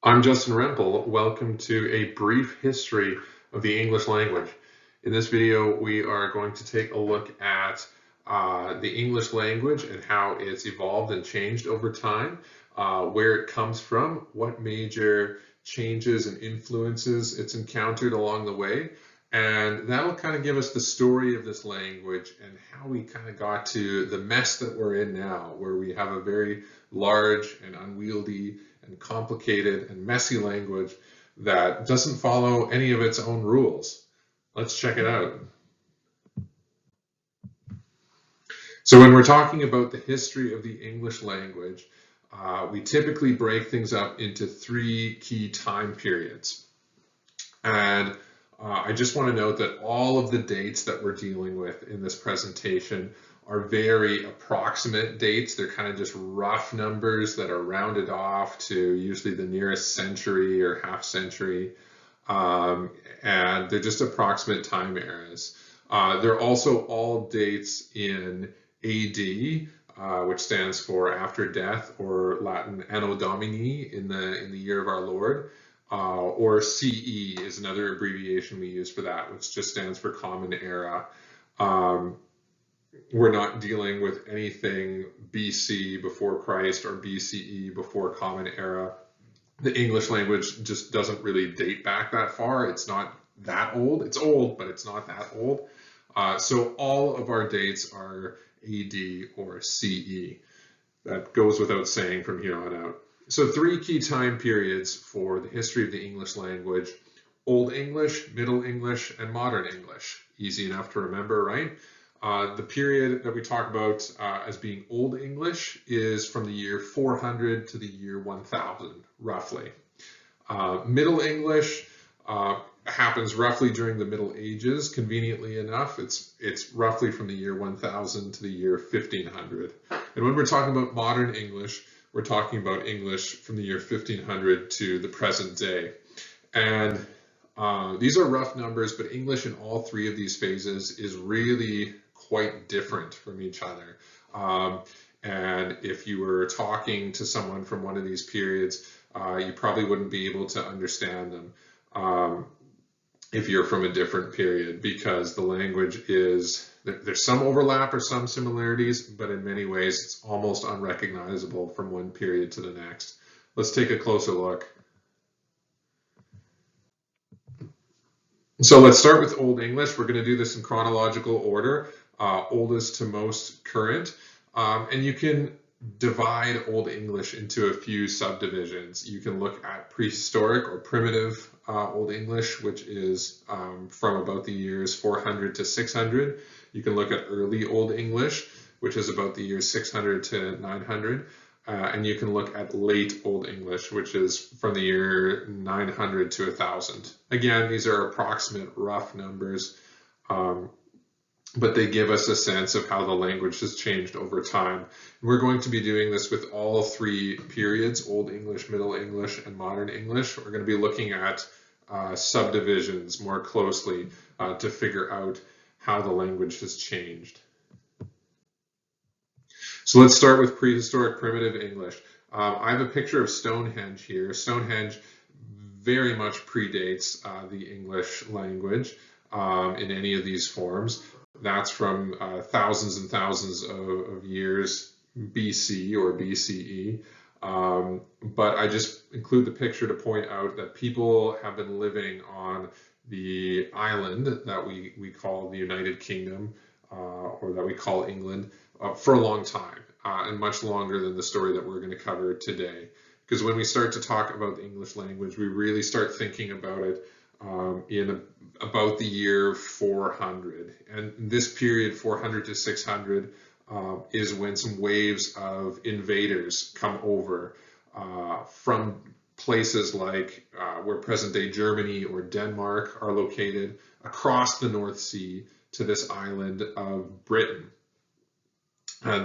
I'm Justin Rempel. Welcome to a brief history of the English language. In this video, we are going to take a look at the English language and how it's evolved and changed over time, where it comes from, what major changes and influences it's encountered along the way, and that'll kind of give us the story of this language and how we kind of got to the mess that we're in now, where we have a very large and unwieldy and complicated and messy language that doesn't follow any of its own rules. Let's check it out. So when we're talking about the history of the English language, we typically break things up into three key time periods. And I just want to note that all of the dates that we're dealing with in this presentation are very approximate dates. They're kind of just rough numbers that are rounded off to usually the nearest century or half century. And they're just approximate time eras. They're also all dates in AD, which stands for after death, or Latin Anno Domini, in the year of our Lord. Or CE is another abbreviation we use for that, which just stands for Common Era. We're not dealing with anything BC, before Christ, or BCE, before Common Era. The English language just doesn't really date back that far. It's not that old. It's old, but it's not that old. So all of our dates are AD or CE. That goes without saying from here on out. So three key time periods for the history of the English language: Old English, Middle English, and Modern English. Easy enough to remember, right? The period that we talk about as being Old English is from the year 400 to the year 1000, roughly. Middle English happens roughly during the Middle Ages. Conveniently enough, it's roughly from the year 1000 to the year 1500. And when we're talking about Modern English, we're talking about English from the year 1500 to the present day. And these are rough numbers, but English in all three of these phases is really quite different from each other. And if you were talking to someone from one of these periods, you probably wouldn't be able to understand them if you're from a different period, because the language is, there's some overlap or some similarities, but in many ways it's almost unrecognizable from one period to the next. Let's take a closer look. So let's start with Old English. We're going to do this in chronological order, oldest to most current. And you can divide Old English into a few subdivisions. You can look at Prehistoric or Primitive Old English, which is from about the years 400 to 600. You can look at Early Old English, which is about the years 600 to 900. And you can look at Late Old English, which is from the year 900 to 1000. Again, these are approximate rough numbers, but they give us a sense of how the language has changed over time. We're going to be doing this with all three periods: Old English, Middle English, and Modern English. We're going to be looking at subdivisions more closely to figure out how the language has changed. So let's start with Prehistoric Primitive English. I have a picture of Stonehenge here. Stonehenge very much predates the English language in any of these forms. That's from thousands and thousands of years BC or BCE. But I just include the picture to point out that people have been living on the island that we call the United Kingdom, or that we call England, for a long time, and much longer than the story that we're going to cover today. Because when we start to talk about the English language, we really start thinking about it in about the year 400. And this period, 400 to 600, is when some waves of invaders come over from places like where present-day Germany or Denmark are located, across the North Sea to this island of Britain.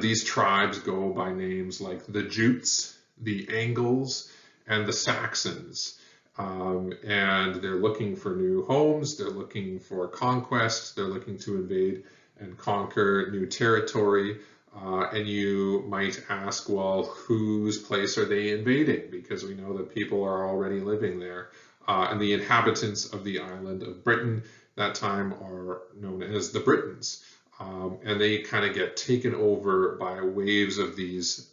These tribes go by names like the Jutes, the Angles, and the Saxons. And they're looking for new homes, they're looking for conquest, they're looking to invade and conquer new territory. And you might ask, well, whose place are they invading? Because we know that people are already living there. And the inhabitants of the island of Britain that time are known as the Britons. And they kind of get taken over by waves of these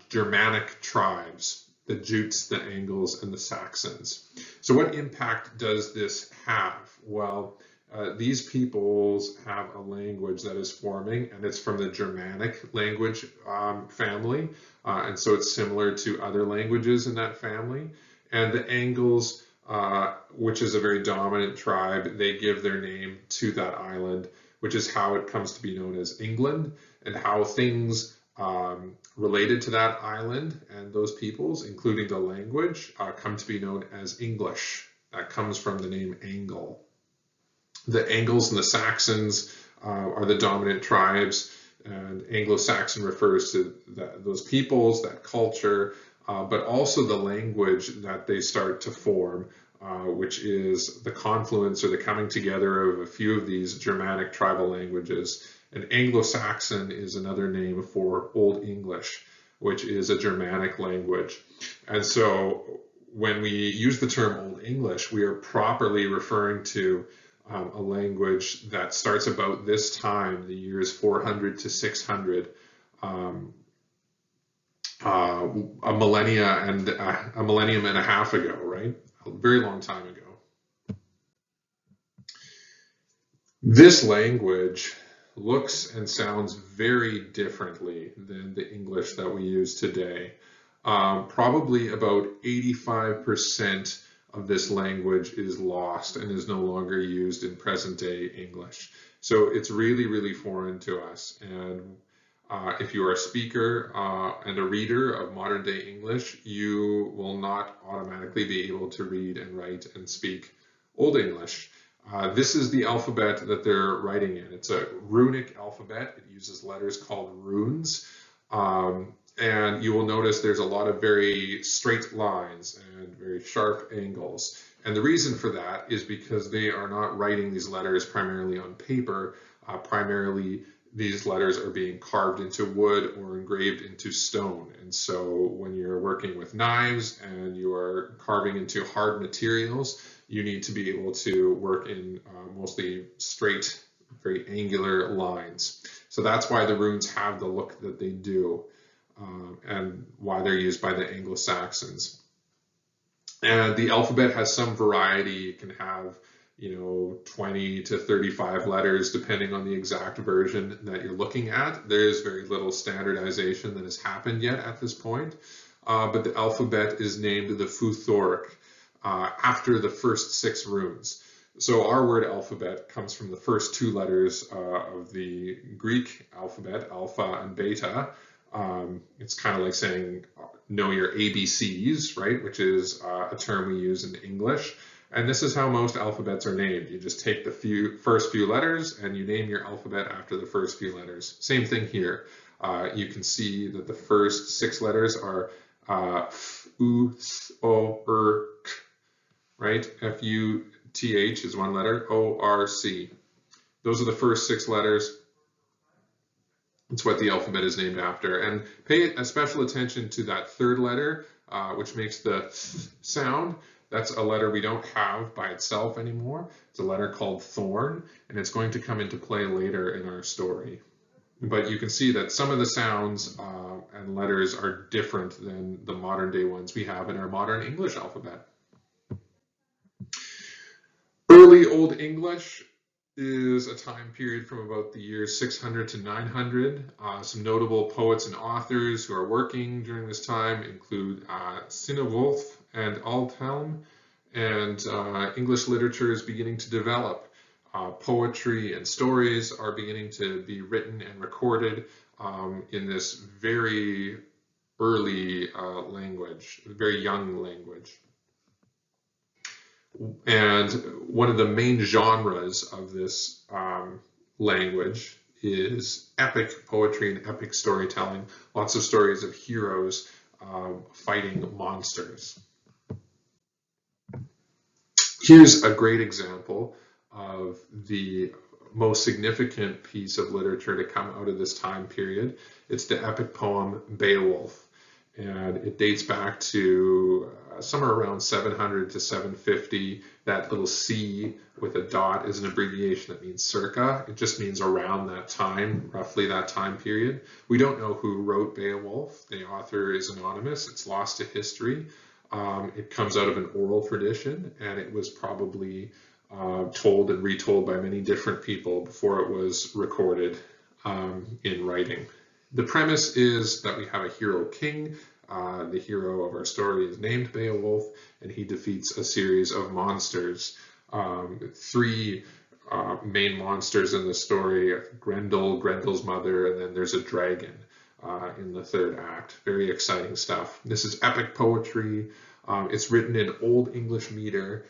Germanic tribes, the Jutes, the Angles, and the Saxons. So what impact does this have? Well, these peoples have a language that is forming, and it's from the Germanic language family, and so it's similar to other languages in that family. And the Angles, which is a very dominant tribe, they give their name to that island, which is how it comes to be known as England, and how things related to that island and those peoples, including the language, come to be known as English. That comes from the name Angle. The Angles and the Saxons are the dominant tribes, and Anglo-Saxon refers to those peoples, that culture, but also the language that they start to form, which is the confluence or the coming together of a few of these Germanic tribal languages. And Anglo-Saxon is another name for Old English, which is a Germanic language. And so when we use the term Old English, we are properly referring to a language that starts about this time, the years 400 to 600, a millennium and a half ago, right? A very long time ago. This language looks and sounds very differently than the English that we use today. Probably about 85% of this language is lost and is no longer used in present day English. So it's really, really foreign to us. And if you are a speaker and a reader of modern day English, you will not automatically be able to read and write and speak Old English. This is the alphabet that they're writing in. It's a runic alphabet. It uses letters called runes. And you will notice there's a lot of very straight lines and very sharp angles. And the reason for that is because they are not writing these letters primarily on paper. Primarily, these letters are being carved into wood or engraved into stone. And so when you're working with knives and you are carving into hard materials, you need to be able to work in mostly straight, very angular lines. So that's why the runes have the look that they do. And why they're used by the Anglo-Saxons. And the alphabet has some variety. It can have, 20 to 35 letters, depending on the exact version that you're looking at. There's very little standardization that has happened yet at this point. But the alphabet is named the Prehistoric, after the first 6 runes. So our word alphabet comes from the first 2 letters of the Greek alphabet, alpha and beta. It's kind of like saying know your ABCs, right? Which is a term we use in English. And this is how most alphabets are named. You just take the first few letters and you name your alphabet after the first few letters. Same thing here. You can see that the first 6 letters are F, U, S, O, R, K, right? F-U-T-H is 1 letter, O-R-C. Those are the first 6 letters. It's what the alphabet is named after. And pay a special attention to that 3rd letter, which makes the th sound. That's a letter we don't have by itself anymore. It's a letter called thorn, and it's going to come into play later in our story. But you can see that some of the sounds and letters are different than the modern day ones we have in our modern English alphabet. Early Old English is a time period from about the years 600 to 900. Some notable poets and authors who are working during this time include Beowulf and Aldhelm, and English literature is beginning to develop. Poetry and stories are beginning to be written and recorded in this very early language, very young language. And one of the main genres of this language is epic poetry and epic storytelling. Lots of stories of heroes fighting monsters. Here's a great example of the most significant piece of literature to come out of this time period. It's the epic poem Beowulf, and it dates back to somewhere around 700 to 750. That little C with a dot is an abbreviation that means circa. It just means around that time, roughly that time period. We don't know who wrote Beowulf. The author is anonymous. It's lost to history. It comes out of an oral tradition, and it was probably told and retold by many different people before it was recorded in writing. The premise is that we have a hero king. The hero of our story is named Beowulf, and he defeats a series of monsters. Three main monsters in the story: Grendel, Grendel's mother, and then there's a dragon in the third act. Very exciting stuff. This is epic poetry. It's written in Old English meter,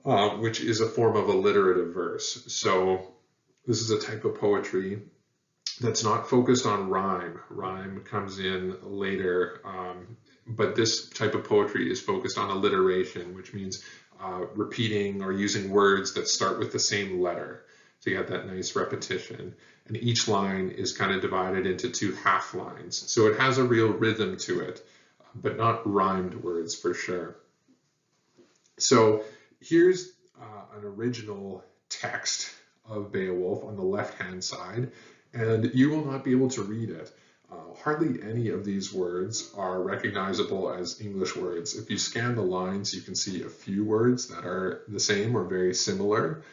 which is a form of alliterative verse. So this is a type of poetry that's not focused on rhyme. Rhyme comes in later, but this type of poetry is focused on alliteration, which means repeating or using words that start with the same letter. So you get that nice repetition. And each line is kind of divided into two half lines. So it has a real rhythm to it, but not rhymed words for sure. So here's an original text of Beowulf on the left-hand side, and you will not be able to read it. Hardly any of these words are recognizable as English words. If you scan the lines, you can see a few words that are the same or very similar,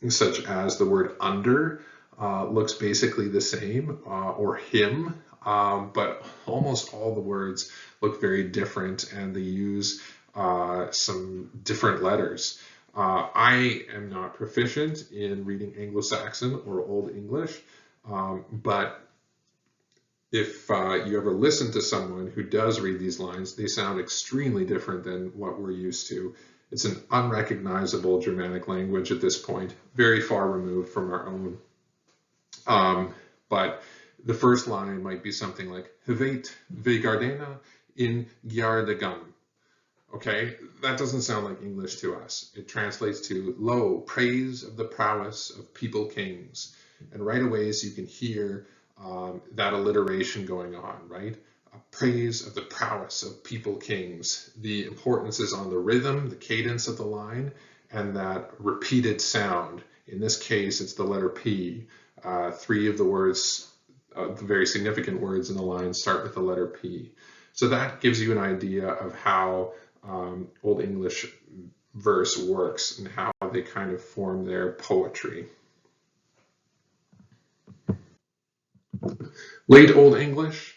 such as the word under looks basically the same, or him, but almost all the words look very different, and they use some different letters. I am not proficient in reading Anglo-Saxon or Old English, but if you ever listen to someone who does read these lines, they sound extremely different than what we're used to. It's an unrecognizable Germanic language at this point, very far removed from our own. But the first line might be something like, Hevet ve Gardena in Giardagum. Okay, that doesn't sound like English to us. It translates to, lo, praise of the prowess of people kings. And right away, so you can hear that alliteration going on, right? Praise of the prowess of people kings. The importance is on the rhythm, the cadence of the line, and that repeated sound. In this case, it's the letter P. Three of the words, the very significant words in the line start with the letter P. So that gives you an idea of how Old English verse works and how they kind of form their poetry. Late Old English,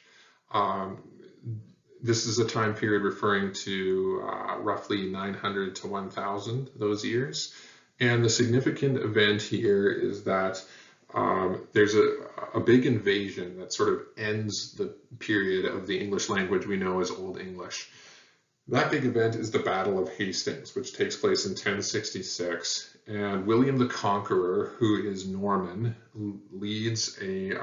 this is a time period referring to roughly 900 to 1000, those years. And the significant event here is that there's a big invasion that sort of ends the period of the English language we know as Old English. That big event is the Battle of Hastings, which takes place in 1066. And William the Conqueror, who is Norman, leads an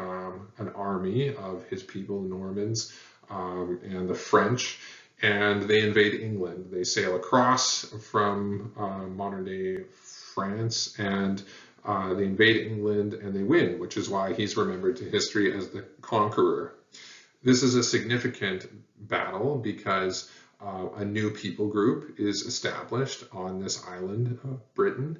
army of his people, Normans, and the French, and they invade England. They sail across from modern-day France, and they invade England, and they win, which is why he's remembered to history as the Conqueror. This is a significant battle because a new people group is established on this island of Britain,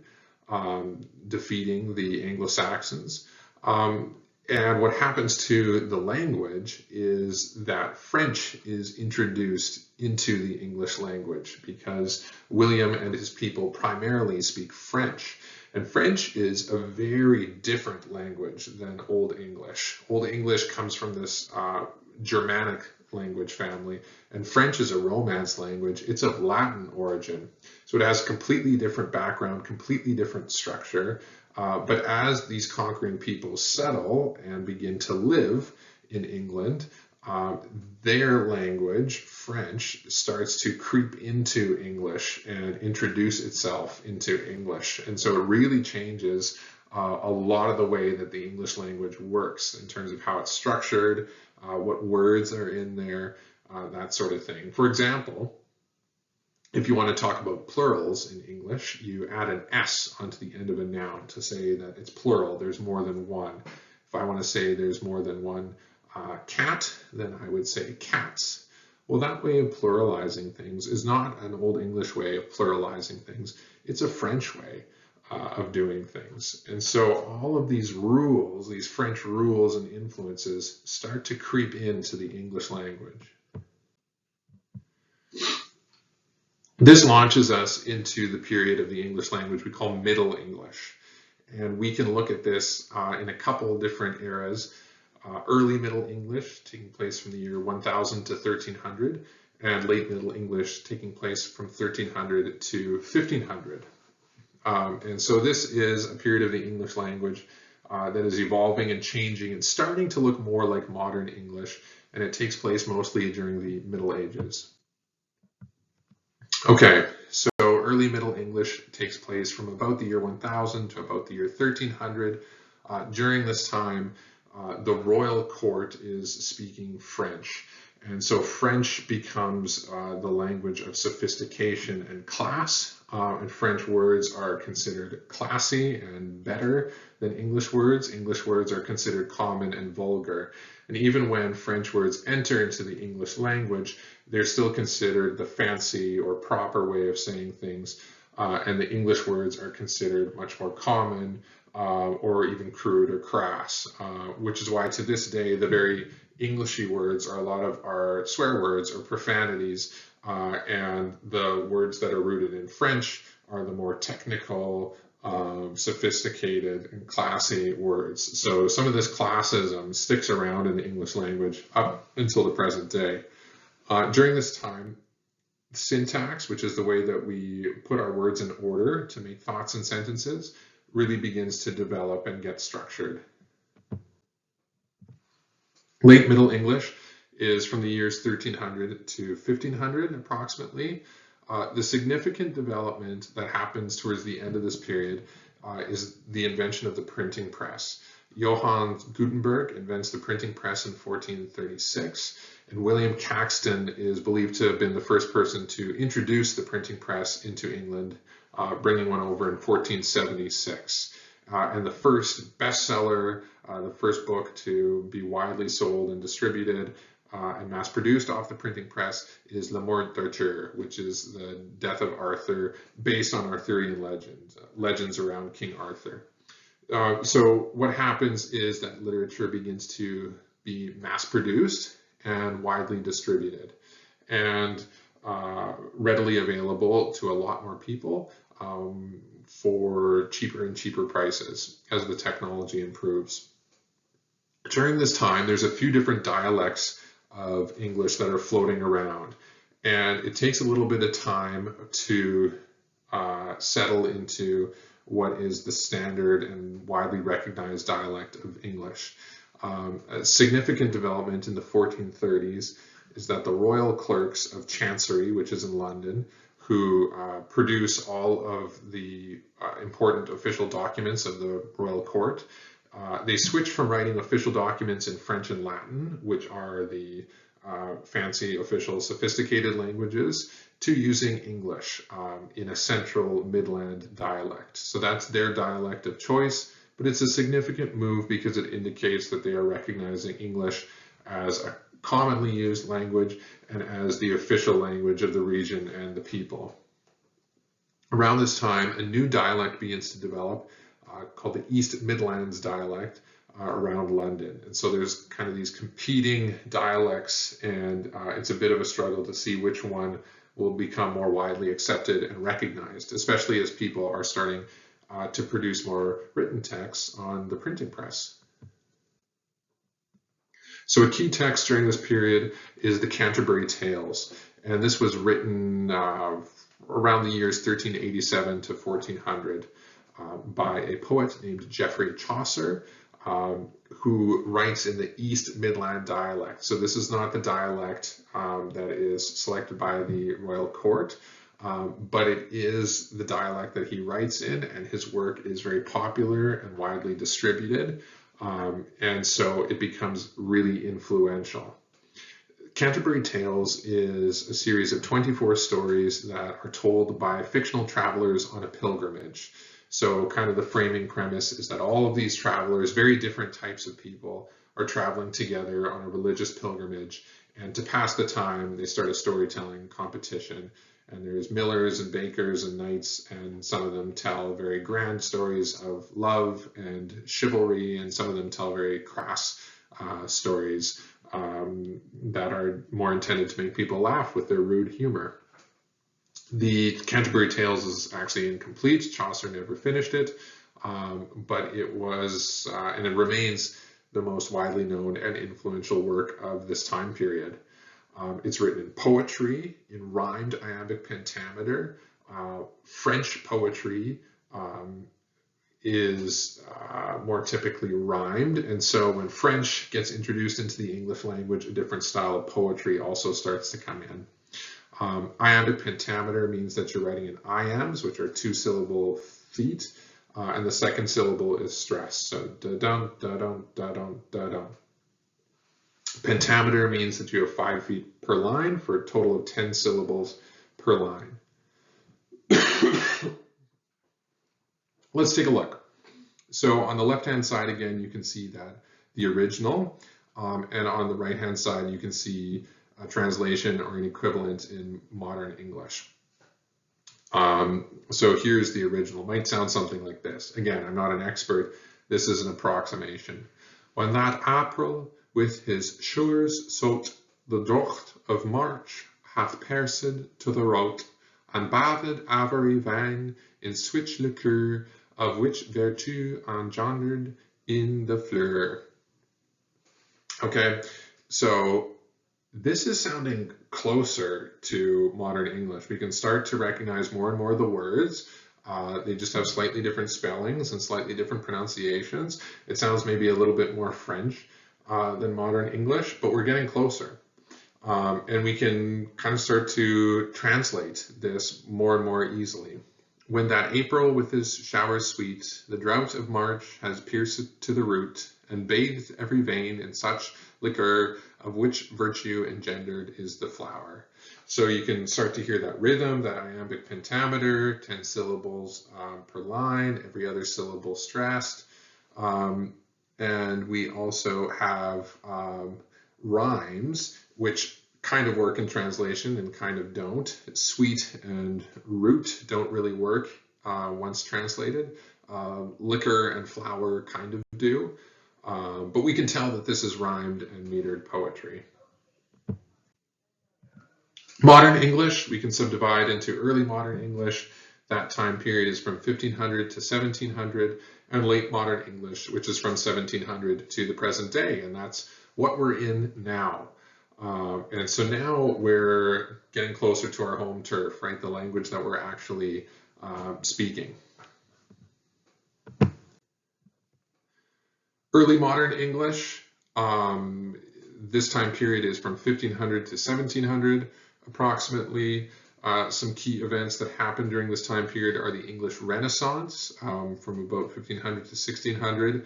defeating the Anglo-Saxons. And what happens to the language is that French is introduced into the English language because William and his people primarily speak French. And French is a very different language than Old English. Old English comes from this Germanic language family, and French is a Romance language. It's of Latin origin. So it has a completely different background, completely different structure. But as these conquering peoples settle and begin to live in England, their language, French, starts to creep into English and introduce itself into English. And so it really changes a lot of the way that the English language works in terms of how it's structured, what words are in there, that sort of thing. For example, If you want to talk about plurals in English, you add an S onto the end of a noun to say that it's plural, there's more than one. If I want to say there's more than one cat, then I would say cats. Well, that way of pluralizing things is not an Old English way of pluralizing things. It's a French way of doing things. And so all of these rules, these French rules and influences, start to creep into the English language. This launches us into the period of the English language we call Middle English. And we can look at this in a couple of different eras. Early Middle English, taking place from the year 1000 to 1300, and late Middle English, taking place from 1300 to 1500. And so this is a period of the English language that is evolving and changing and starting to look more like modern English, and it takes place mostly during the Middle Ages. Okay, so early Middle English takes place from about the year 1000 to about the year 1300. During this time, the royal court is speaking French. And so French becomes the language of sophistication and class, and French words are considered classy and better than English words. English words are considered common and vulgar. And even when French words enter into the English language, they're still considered the fancy or proper way of saying things, and the English words are considered much more common or even crude or crass, which is why to this day the very Englishy words are a lot of our swear words or profanities, and the words that are rooted in French are the more technical, sophisticated and classy words. So some of this classism sticks around in the English language up until the present day. During this time, syntax, which is the way that we put our words in order to make thoughts and sentences, really begins to develop and get structured. Late Middle English is from the years 1300 to 1500 approximately. The significant development that happens towards the end of this period is the invention of the printing press. Johann Gutenberg invents the printing press in 1436, and William Caxton is believed to have been the first person to introduce the printing press into England, bringing one over in 1476. And the first bestseller, the first book to be widely sold and distributed and mass-produced off the printing press is Le Mort d'Arthur, which is the death of Arthur, based on Arthurian legends around King Arthur. So what happens is that literature begins to be mass-produced and widely distributed and readily available to a lot more people for cheaper and cheaper prices as the technology improves. During this time, there's a few different dialects of English that are floating around, and it takes a little bit of time to settle into what is the standard and widely recognized dialect of English. A significant development in the 1430s is that the royal clerks of Chancery, which is in London, who produce all of the important official documents of the royal court, they switch from writing official documents in French and Latin, which are the fancy, official, sophisticated languages, to using English in a central Midland dialect. So that's their dialect of choice, but it's a significant move because it indicates that they are recognizing English as a commonly used language and as the official language of the region and the people. Around this time, a new dialect begins to develop called the East Midlands dialect around London. And so there's kind of these competing dialects, and it's a bit of a struggle to see which one will become more widely accepted and recognized, especially as people are starting to produce more written texts on the printing press. So a key text during this period is the Canterbury Tales, and this was written around the years 1387 to 1400 by a poet named Geoffrey Chaucer, who writes in the East Midland dialect. So this is not the dialect that is selected by the royal court, but it is the dialect that he writes in, and his work is very popular and widely distributed, and so it becomes really influential. Canterbury Tales is a series of 24 stories that are told by fictional travelers on a pilgrimage. So kind of the framing premise is that all of these travelers, very different types of people, are traveling together on a religious pilgrimage. And to pass the time, they start a storytelling competition. And there's millers and bakers and knights, and some of them tell very grand stories of love and chivalry, and some of them tell very crass stories that are more intended to make people laugh with their rude humor. The Canterbury Tales is actually incomplete. Chaucer never finished it, but it was, and it remains the most widely known and influential work of this time period. It's written in poetry, in rhymed iambic pentameter. French poetry is more typically rhymed, and so when French gets introduced into the English language, a different style of poetry also starts to come in. Iambic pentameter means that you're writing in iambs, which are 2-syllable feet, and the second syllable is stressed. So da-dum, da-dum, da-dum, da-dum. Pentameter means that you have 5 feet per line for a total of 10 syllables per line. Let's take a look. So on the left-hand side, again, you can see that the original, and on the right-hand side, you can see a translation or an equivalent in modern English. So here's the original. It might sound something like this. Again, I'm not an expert. This is an approximation. When that April with his shores sought the docht of March hath pierced to the rout, and bathed avery vine in switch liqueur, of which virtue engendered in the fleur. Okay, so this is sounding closer to modern English. We can start to recognize more and more of the words. They just have slightly different spellings and slightly different pronunciations. It sounds maybe a little bit more French than modern English, but we're getting closer. And we can kind of start to translate this more and more easily. When that April with his showers sweet, the drought of March has pierced to the root, and bathed every vein in such liquor, of which virtue engendered is the flower. So you can start to hear that rhythm, that iambic pentameter, 10 syllables per line, every other syllable stressed. And we also have rhymes, which kind of work in translation and kind of don't. Sweet and root don't really work once translated. Liquor and flower kind of do. But we can tell that this is rhymed and metered poetry. Modern English, we can subdivide into early modern English. That time period is from 1500 to 1700, and late modern English, which is from 1700 to the present day, and that's what we're in now. And so now we're getting closer to our home turf, right? The language that we're actually speaking. Early modern English, this time period is from 1500 to 1700 approximately. Some key events that happened during this time period are the English Renaissance from about 1500 to 1600.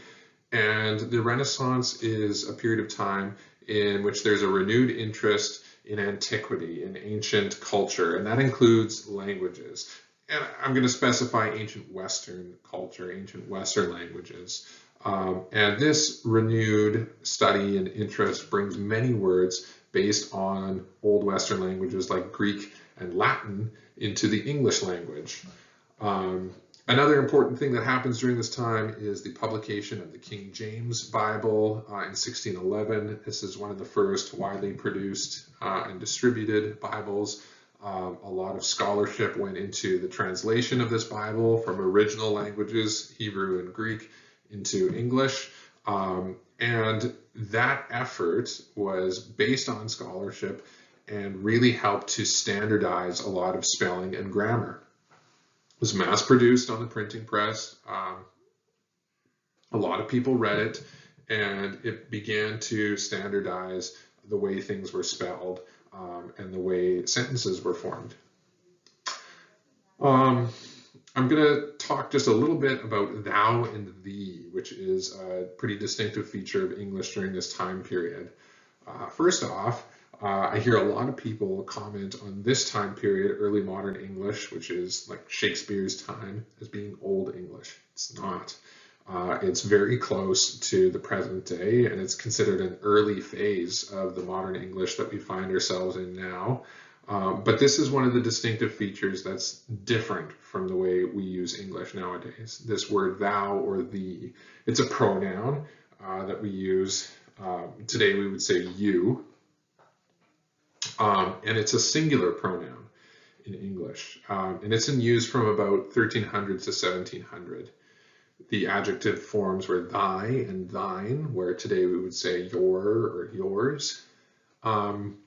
And the Renaissance is a period of time in which there's a renewed interest in antiquity, in ancient culture, and that includes languages. And I'm going to specify ancient Western culture, ancient Western languages. And this renewed study and interest brings many words based on Old Western languages like Greek and Latin into the English language. Another important thing that happens during this time is the publication of the King James Bible in 1611. This is one of the first widely produced and distributed Bibles. A lot of scholarship went into the translation of this Bible from original languages, Hebrew and Greek, into English. And that effort was based on scholarship and really helped to standardize a lot of spelling and grammar. It was mass-produced on the printing press. A lot of people read it, and it began to standardize the way things were spelled and the way sentences were formed. I'm going to talk just a little bit about thou and thee, which is a pretty distinctive feature of English during this time period. First off, I hear a lot of people comment on this time period, early modern English, which is like Shakespeare's time, as being Old English. It's not. It's very close to the present day, and it's considered an early phase of the modern English that we find ourselves in now. But this is one of the distinctive features that's different from the way we use English nowadays. This word thou or thee, it's a pronoun that we use. Today we would say you, and it's a singular pronoun in English, and it's in use from about 1300 to 1700. The adjective forms were thy and thine, where today we would say your or yours. And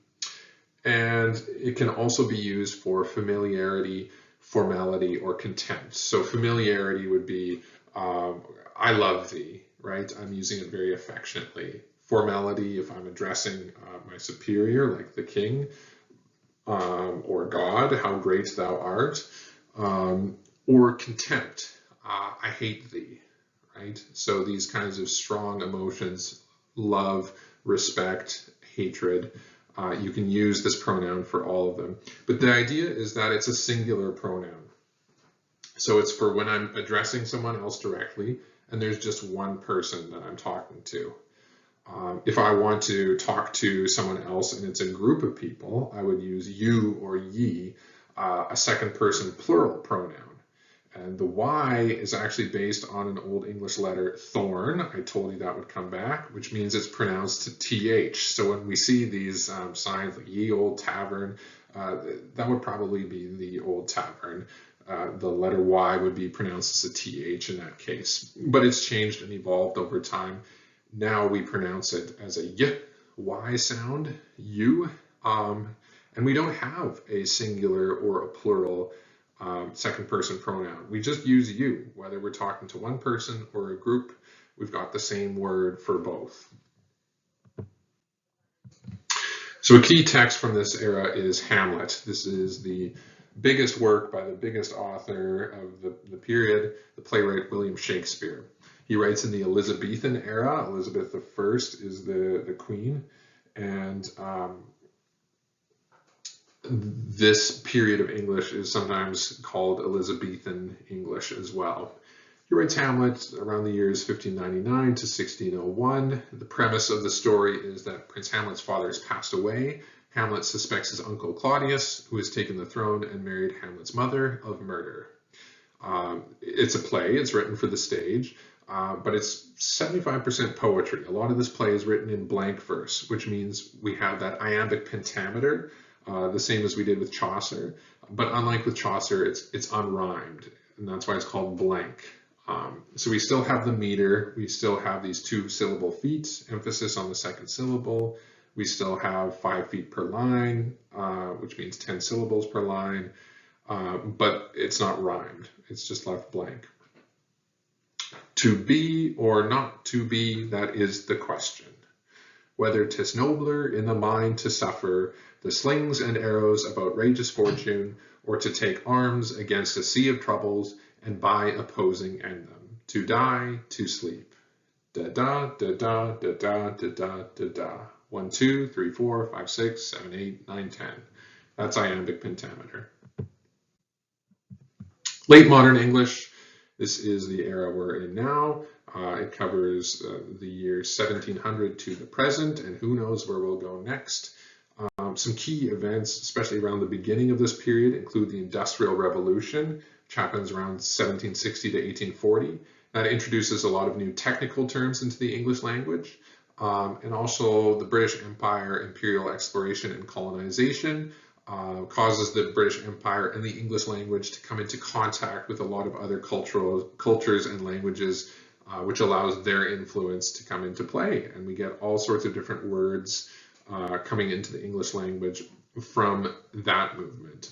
it can also be used for familiarity, formality, or contempt. So familiarity would be, I love thee, right? I'm using it very affectionately. Formality, if I'm addressing my superior, like the king, or God, how great thou art. Or contempt, I hate thee, right? So these kinds of strong emotions, love, respect, hatred, you can use this pronoun for all of them. But the idea is that it's a singular pronoun. So it's for when I'm addressing someone else directly, and there's just one person that I'm talking to. If I want to talk to someone else and it's a group of people, I would use you or ye, a second person plural pronoun. And the Y is actually based on an Old English letter thorn. I told you that would come back, which means it's pronounced TH. So when we see these signs like ye old tavern, that would probably be the old tavern. The letter Y would be pronounced as a TH in that case. But it's changed and evolved over time. Now we pronounce it as a Y sound, you. And we don't have a singular or a plural second person pronoun. We just use you, whether we're talking to one person or a group. We've got the same word for both. So a key text from this era is Hamlet. This is the biggest work by the biggest author of the period, the playwright William Shakespeare. He writes in the Elizabethan era. Elizabeth I is the queen, and this period of English is sometimes called Elizabethan English as well. He writes Hamlet around the years 1599 to 1601. The premise of the story is that Prince Hamlet's father has passed away. Hamlet suspects his uncle Claudius, who has taken the throne and married Hamlet's mother, of murder. It's a play, it's written for the stage, but it's 75% poetry. A lot of this play is written in blank verse, which means we have that iambic pentameter, the same as we did with Chaucer, but unlike with Chaucer, it's unrhymed, and that's why it's called blank. So we still have the meter, we still have these 2-syllable feet, emphasis on the second syllable, we still have 5 feet per line, which means 10 syllables per line, but it's not rhymed, it's just left blank. To be or not to be, that is the question. Whether 'tis nobler in the mind to suffer the slings and arrows of outrageous fortune, or to take arms against a sea of troubles, and by opposing end them. To die, to sleep. Da da da da da da da da da da. 1, 2, 3, 4, 5, 6, 7, 8, 9, 10. That's iambic pentameter. Late modern English. This is the era we're in now. It covers the year 1700 to the present, and who knows where we'll go next. Some key events, especially around the beginning of this period, include the Industrial Revolution, which happens around 1760 to 1840. That introduces a lot of new technical terms into the English language, and also the British Empire, imperial exploration and colonization, causes the British Empire and the English language to come into contact with a lot of other cultures and languages, which allows their influence to come into play. And we get all sorts of different words coming into the English language from that movement.